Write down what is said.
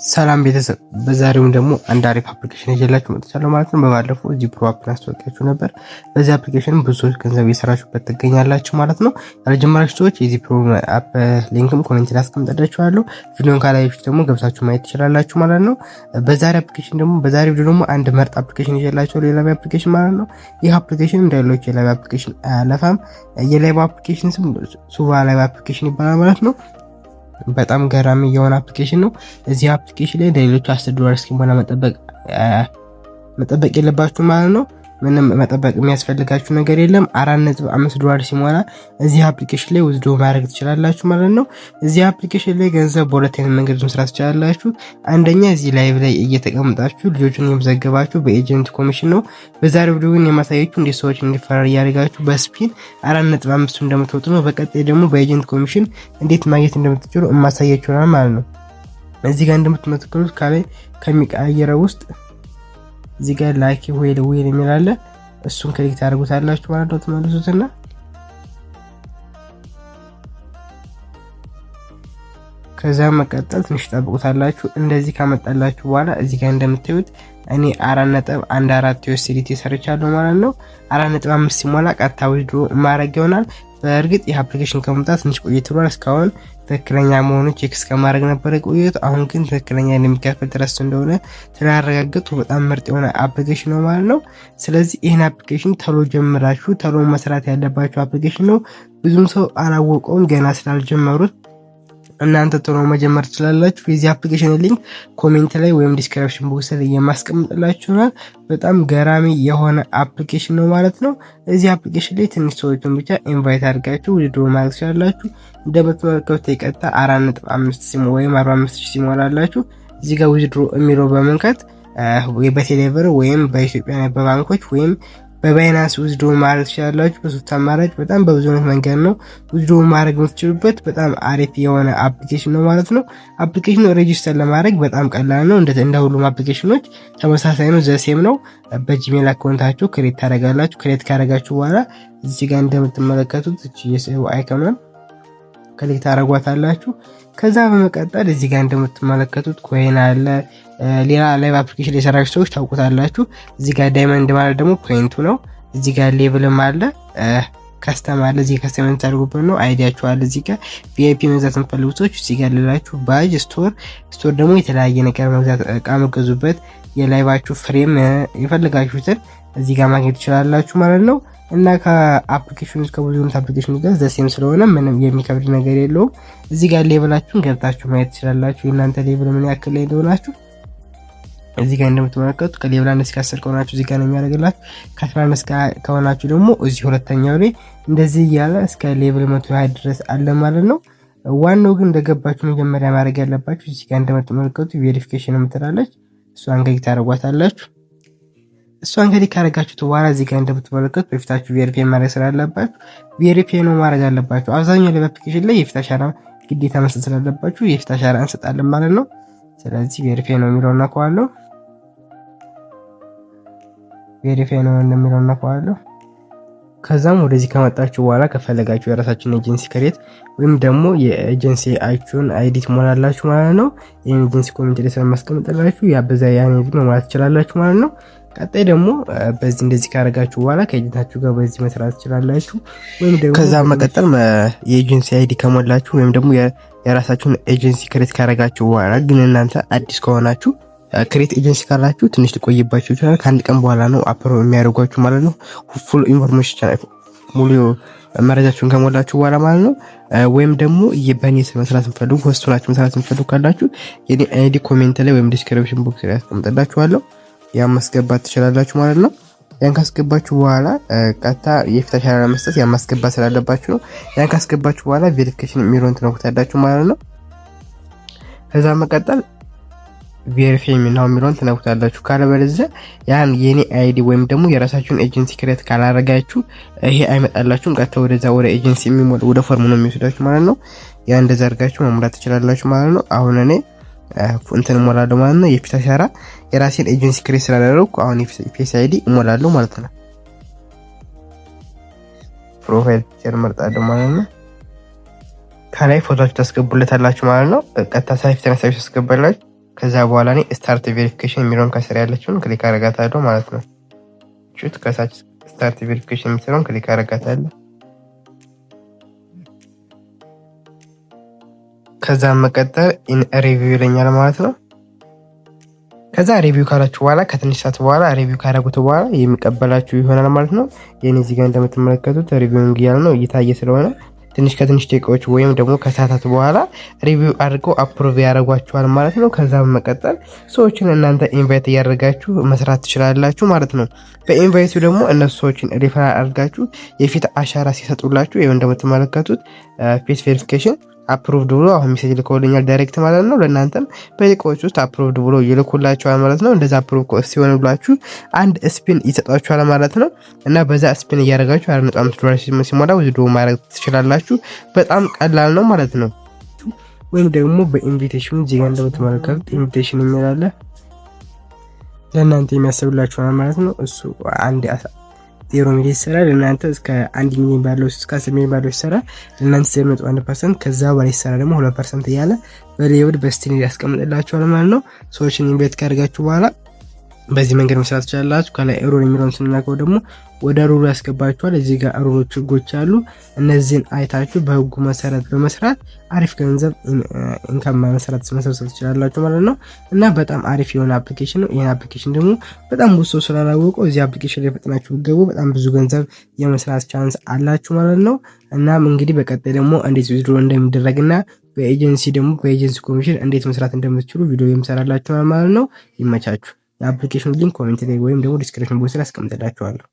ሰላም ቤተሰብ፣ በዛሬው ደግሞ አንድ አሪፍ አፕሊኬሽን ይዤላችሁ መጥቻለሁ ማለት ነው። በባለፈው እዚህ ፕሮ አፕን አስተዋወቂያችሁ ነበር። በዚህ አፕሊኬሽን ብዙ ሰዎች ገንዘብ እየሰራችሁበት ትገኛላችሁ ማለት ነው። ያልጀመራችሁ ሰዎች የዚህ ፕሮ አፕ ሊንክም ኮሜንት ላይ አስቀምጥላችኋለሁ። ቪዲዮን ካላያችሁ ደግሞ ገብታችሁ ማየት ትችላላችሁ ማለት ነው። በዛሬ ቪዲዮ ደግሞ አንድ ምርጥ አፕሊኬሽን ይዤላችኋለሁ፣ የላይቭ አፕሊኬሽን ማለት ነው። ይህ አፕሊኬሽን እንደሌሎች የላይቭ አፕሊኬሽን አያለፋም። የላይቭ አፕሊኬሽን ስም ሱባ ላይቭ አፕሊኬሽን ይባላል ማለት ነው። በጣም ገራሚ የሆነ አፕሊኬሽን ነው። እዚህ አፕሊኬሽን ላይ ለሌሎች $10 እስኪሞላ መጠበቅ የለባችሁ ማለት ነው። ምንም መጠበቅ የሚያስፈልጋችሁ ነገር የለም። $4.5 ሲሞላ እዚህ አፕሊኬሽን ላይ ውዝዶ ማድረግ ትችላላችሁ ማለት ነው። እዚህ አፕሊኬሽን ላይ ገንዘብ በሁለት አይነት መንገድ መስራት ትችላላችሁ። አንደኛ እዚህ ላይቭ ላይ እየተቀመጣችሁ ልጆችን የምዘገባችሁ በኤጀንት ኮሚሽን ነው። በዛሬው ቪዲዮ ግን የማሳያችሁ እንዴት ሰዎች እንዲፈራር እያደረጋችሁ በስፒን 4.5 እንደምትወጡ ነው። በቀጣይ ደግሞ በኤጀንት ኮሚሽን እንዴት ማግኘት እንደምትችሉ የማሳያችሁ ነው ማለት ነው። እዚህ ጋር እንደምትመለከቱት ካላይ ከሚቀያየረው ውስጥ እዚህ ጋር ላይክ ዌል የሚል አለ። እሱን ክሊክ ታደርጉታላችሁ ማለት ነው። ተመልሱትና ከዛ መቀጠል ትንሽ ጠብቁታላችሁ። እንደዚህ ካመጣላችሁ በኋላ እዚህ ጋር እንደምታዩት እኔ 4.14 USDT ሰርቻለሁ ማለት ነው። 4.5 ሲሞላ ቀጥታ ዊዝድሮ ማድረግ ይሆናል። በእርግጥ ይህ አፕሊኬሽን ከመምጣት ትንሽ ቆይቶ ብሏል። እስካሁን ትክክለኛ መሆኑን ቼክ እስከማድረግ ነበር የቆየሁት። አሁን ግን ትክክለኛ እንደሚከፈል ድረስ እንደሆነ ስላረጋገጡ በጣም ምርጥ የሆነ አፕሊኬሽን ነው ማለት ነው። ስለዚህ ይህን አፕሊኬሽን ተሎ ጀምራችሁ ተሎ መስራት ያለባችሁ አፕሊኬሽን ነው። ብዙም ሰው አላወቀውም ገና ስላልጀመሩት። እናንተ ቶሎ መጀመር ትችላላችሁ። የዚህ አፕሊኬሽን ሊንክ ኮሜንት ላይ ወይም ዲስክሪፕሽን ቦክስ ላይ የማስቀምጥላችሁ ይሆናል። በጣም ገራሚ የሆነ አፕሊኬሽን ነው ማለት ነው። እዚህ አፕሊኬሽን ላይ ትንሽ ሰዎችን ብቻ ኢንቫይት አድርጋችሁ ዊዝድሮ ማድረግ ትችላላችሁ። እንደምትመለከቱት የቀጥታ 4.5 ወይም 45,000 ሲሞላላችሁ እዚህ ጋር ዊዝድሮ የሚለው በመንካት በቴሌብር ወይም በኢትዮጵያ ባንኮች ወይም በባይናንስ ዊዝድሮ ማድረግ ትችላላችሁ። በሶስት አማራጭ በጣም በብዙ አይነት መንገድ ነው ዊዝድሮ ማድረግ የምትችሉበት በጣም አሪፍ የሆነ አፕሊኬሽን ነው ማለት ነው። አፕሊኬሽኑ ሬጂስተር ለማድረግ በጣም ቀላል ነው። እንደ ሁሉም አፕሊኬሽኖች ተመሳሳይ ነው፣ ዘሴም ነው። በጂሜል አካውንታችሁ ክሬት ታደርጋላችሁ። ክሬት ካደረጋችሁ በኋላ እዚህ ጋር እንደምትመለከቱት እቺ የሰው አይኮን ክሊክ ታደርጓታላችሁ። ከዛ በመቀጠል እዚህ ጋር እንደምትመለከቱት ኮይን አለ። ሌላ ላይቭ አፕሊኬሽን የሰራችሁ ሰዎች ታውቁታላችሁ። እዚህ ጋር ዳይመንድ ማለት ደግሞ ፖይንቱ ነው። እዚህ ጋር ሌቭልም አለ፣ ከስተም አለ። እዚህ ከስተም ታደርጉበት ነው። አይዲያችሁ አለ። እዚህ ጋር ቪአይፒ መግዛት የምትፈልጉ ሰዎች እዚህ ጋር ልላችሁ ባጅ ስቶር ደግሞ የተለያየ ነገር መግዛት እቃ መገዙበት የላይቫችሁ ፍሬም የፈልጋችሁትን እዚህ ጋር ማግኘት ትችላላችሁ ማለት ነው። እና ከአፕሊኬሽኑ ከብዙ አፕሊኬሽኑ ጋር ዘሴም ስለሆነ ምንም የሚከብድ ነገር የለውም። እዚህ ጋር ሌቭላችሁን ገብታችሁ ማየት ትችላላችሁ። የእናንተ ሌቭል ምን ያክል ላይ እንደሆናችሁ እዚህ ጋር እንደምትመለከቱት ከሌቭል 1 እስከ 10 ከሆናችሁ እዚህ ጋር ነው የሚያደርግላችሁ። ከ11 እስከ ከሆናችሁ ደግሞ እዚህ ሁለተኛው ላይ እንደዚህ እያለ እስከ ሌቭል 120 ድረስ አለ ማለት ነው። ዋናው ግን እንደገባችሁ መጀመሪያ ማድረግ ያለባችሁ እዚህ ጋር እንደምትመለከቱት ቬሪፊኬሽን የምትላለች እሷን ክሊክ ታደርጓታላችሁ። እሷን ክሊክ ካደረጋችሁት በኋላ እዚህ ጋር እንደምትመለከቱት በፊታችሁ ቬሪፋይ ማድረግ ስላለባችሁ ቬሪፋይ ነው ማድረግ አለባችሁ። አብዛኛው ላይ አፕሊኬሽን ላይ የፊት አሻራ ግዴታ መስጠት ስላለባችሁ የፊት አሻራ እንሰጣለን ማለት ነው። ስለዚህ ቬሪፋይ ነው የሚለውና ከዋለው ቬሪፋይ ነው እንደሚለውና ከዋለው ከዛም ወደዚህ ከመጣችሁ በኋላ ከፈለጋችሁ የራሳችሁን ኤጀንሲ ክሬት ወይም ደግሞ የኤጀንሲ አይዲ ትሞላላችሁ ማለት ነው። ይሄን ኤጀንሲ ኮሜንት ላይ ስለማስቀምጥላችሁ ያበዛ ያን አይዲ ማለት ትችላላችሁ ማለት ነው። ቀጣይ ደግሞ በዚህ እንደዚህ ካረጋችሁ በኋላ ከኤጀንታችሁ ጋር በዚህ መስራት ትችላላችሁ። ወይም ደግሞ ከዛ መቀጠል የኤጀንሲ አይዲ ከሞላችሁ ወይም ደግሞ የራሳችሁን ኤጀንሲ ክሬት ካረጋችሁ በኋላ ግን እናንተ አዲስ ከሆናችሁ ክሬት ኤጀንሲ ካላችሁ ትንሽ ሊቆይባችሁ ይችላል። ከአንድ ቀን በኋላ ነው አፕሮ የሚያደርጓችሁ ማለት ነው። ፉል ኢንፎርሜሽን ሙሉ መረጃችሁን ከሞላችሁ በኋላ ማለት ነው። ወይም ደግሞ የበኔ መስራት የምትፈልጉ ሆስቱናችሁ መስራት የምትፈልጉ ካላችሁ የኔ አይዲ ኮሜንት ላይ ወይም ዲስክሪፕሽን ቦክስ ላይ አስቀምጥላችኋለሁ። ያን ማስገባት ትችላላችሁ ማለት ነው። ያን ካስገባችሁ በኋላ ቀጥታ የፊት አሻራ መስጠት ያን ማስገባት ስላለባችሁ ነው። ያን ካስገባችሁ በኋላ ቬሪፊኬሽን የሚለውን ትነኩታላችሁ ማለት ነው። ከዛ መቀጠል ቬሪፋይ የሚለውን ትነኩታላችሁ። ካለበለዚያ ያን የኔ አይዲ ወይም ደግሞ የራሳችሁን ኤጀንሲ ክሬት ካላረጋችሁ ይሄ አይመጣላችሁም። ቀጥታ ወደ ኤጀንሲ የሚሞላ ወደ ፎርሙ ነው የሚወስዳችሁ ማለት ነው። ያን እንደዛ አድርጋችሁ መሙላት ትችላላችሁ ማለት ነው። አሁን እኔ እንትን እሞላለሁ ማለት ነው። የፊት አሻራ የራሴን ኤጀንሲ ክሬት ስላደረኩ አሁን ፌስ አይዲ እሞላለሁ ማለት ነው። ፕሮፋይል ፒክቸር መርጣለሁ ማለት ነው። ከላይ ፎቶአችሁ ታስገቡለታላችሁ ማለት ነው። ቀጥታ ሳይፍ ተነሳችሁ ታስገባላችሁ። ከዛ በኋላ እኔ ስታርት ቬሪፊኬሽን የሚለውን ከስር ያለችውን ክሊክ አደርጋታለሁ ማለት ነው። ሹት ከታች ስታርት ቬሪፊኬሽን የሚለውን ክሊክ አደርጋታለሁ። ከዛ መቀጠል ኢን ሪቪው ይለኛል ማለት ነው። ከዛ ሪቪው ካላችሁ በኋላ ከትንሽ ሰዓት በኋላ ሪቪው ካደረጉት በኋላ የሚቀበላችሁ ይሆናል ማለት ነው። የኔ እዚህ ጋር እንደምትመለከቱት ሪቪውንግ እያለ ነው እየታየ ስለሆነ ከትንሽ ደቂቃዎች ወይም ደግሞ ከሰዓታት በኋላ ሪቪው አድርገው አፕሩቭ ያደርጓችኋል ማለት ነው። ከዛ በመቀጠል ሰዎችን እናንተ ኢንቫይት እያደረጋችሁ መስራት ትችላላችሁ ማለት ነው። በኢንቫይቱ ደግሞ እነሱ ሰዎችን ሪፈራል አድርጋችሁ የፊት አሻራ ሲሰጡላችሁ ይሄው እንደምትመለከቱት ፌስ ቬሪፊኬሽን አፕሩቭድ ብሎ አሁን ሜሴጅ ልኮልኛል ዳይሬክት ማለት ነው። ለእናንተም በደቂቃዎች ውስጥ አፕሩቭድ ብሎ ይልኩላችኋል ማለት ነው። እንደዛ አፕሩቭ ሲሆንላችሁ አንድ ስፒን ይሰጧችኋል ማለት ነው። እና በዛ ስፒን እያደረጋችሁ $4.5 ሲሞላ ዊዝድሮው ማድረግ ትችላላችሁ። በጣም ቀላል ነው ማለት ነው። ወይም ደግሞ በኢንቪቴሽኑ እዚህ ጋር እንደምትመለከቱት ኢንቪቴሽን የሚላለ ለእናንተ የሚያስብላችኋል ማለት ነው። እሱ አንድ 0 ሚሊዮን ይሰራል። ለእናንተ እስከ 1 ሚሊዮን ባለው እስከ 10 ሚሊዮን ባለው ይሰራል። ለእናንተ 0.1% ከዛ በላይ ይሰራል ደግሞ 2% እያለ በሌብል በስቲል ያስቀምጥላችኋል ማለት ነው። ሰዎችን ኢንቫይት ካደርጋችሁ በኋላ በዚህ መንገድ መስራት ትችላላችሁ። ከላይ ሩል የሚለውን ስንነካው ደግሞ ወደ ሩሉ ያስገባችኋል። እዚህ ጋር ሩሎች፣ ህጎች አሉ። እነዚህን አይታችሁ በህጉ መሰረት በመስራት አሪፍ ገንዘብ ኢንካም መሰብሰብ ትችላላችሁ ማለት ነው። እና በጣም አሪፍ የሆነ አፕሊኬሽን ነው። ይሄን አፕሊኬሽን ደግሞ በጣም ብዙ ሰው ስላላወቀው እዚህ አፕሊኬሽን ላይ ፈጥናችሁ ብትገቡ በጣም ብዙ ገንዘብ የመስራት ቻንስ አላችሁ ማለት ነው። እናም እንግዲህ በቀጣይ ደግሞ እንዴት ዊዝድሮ እንደሚደረግና በኤጀንሲ ኮሚሽን እንዴት መስራት እንደምትችሉ ቪዲዮ የምሰራላችሁ ማለት ነው። ይመቻችሁ። የአፕሊኬሽኑ ሊንክ ኮሜንት ላይ ወይም ደግሞ ዲስክሪፕሽን ቦክስ ላይ አስቀምጥላችኋለሁ።